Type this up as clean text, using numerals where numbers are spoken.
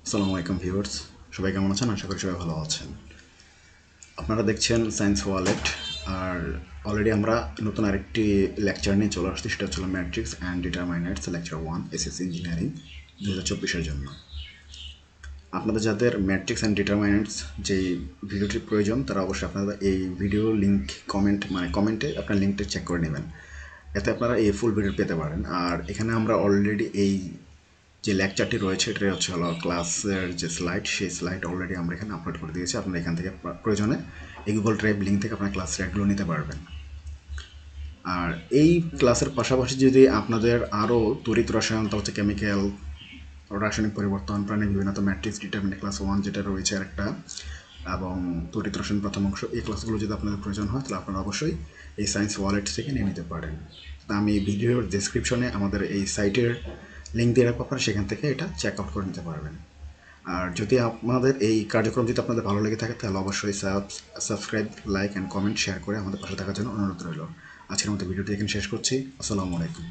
আসসালামু আলাইকুম ভিউয়ার্স, সবাই কেমন আছেন? আশা করি সবাই ভালো আছেন। আপনারা দেখছেন সায়েন্স ওয়ালেট। আর অলরেডি আমরা নতুন আরেকটি লেকচার নিয়ে চলে আসছি, সেটা হচ্ছিল matrix and determinants lecture 1 SSC engineering 2024-এর জন্য। আপনাদের যাদের ম্যাট্রিক্স অ্যান্ড ডিটারমাইনার্স যেই ভিডিওটির প্রয়োজন, তারা অবশ্যই আপনারা এই ভিডিও লিঙ্ক কমেন্টে আপনার লিঙ্কটা চেক করে নেবেন, এতে আপনারা এই ফুল ভিডিও পেতে পারেন। আর এখানে আমরা অলরেডি এই যে লেকচারটি রয়েছে, এটা হচ্ছে হলো ক্লাসের যে স্লাইড, সেই স্লাইড অলরেডি আমরা এখানে আপলোড করে দিয়েছি। আপনারা এখান থেকে প্রয়োজনে এই গুগল ড্রাইভ লিঙ্ক থেকে আপনার ক্লাস স্লাইডগুলো নিতে পারবেন। আর এই ক্লাসের পাশাপাশি যদি আপনাদের আরও তড়িৎ রসায়ন, তা হচ্ছে কেমিক্যাল, রাসায়নিক পরিবর্তন, প্রাণী বিভিন্ন ম্যাট্রিক্স ডিটারমিনেন্ট ক্লাস 1 যেটা রয়েছে আরেকটা, এবং তড়িৎ রসায়ন প্রথম অংশ, এই ক্লাসগুলো যদি আপনাদের প্রয়োজন হয় তাহলে আপনারা অবশ্যই এই সায়েন্স ওয়ালেট থেকে নিয়ে নিতে পারেন। তা আমি ভিডিওর ডেসক্রিপশনে আমাদের এই সাইটের লিঙ্ক দিয়ে রাখবো, আপনারা সেখান থেকে এটা চেক আউট করে নিতে পারবেন। আর যদি আপনাদের এই কার্যক্রম যদি আপনাদের ভালো লেগে থাকে তাহলে অবশ্যই subscribe, like and comment share করে আমাদের পাশে থাকার জন্য অনুরোধ রইল। আজকের মতো ভিডিওটি এখানে শেষ করছি। আসসালামু আলাইকুম।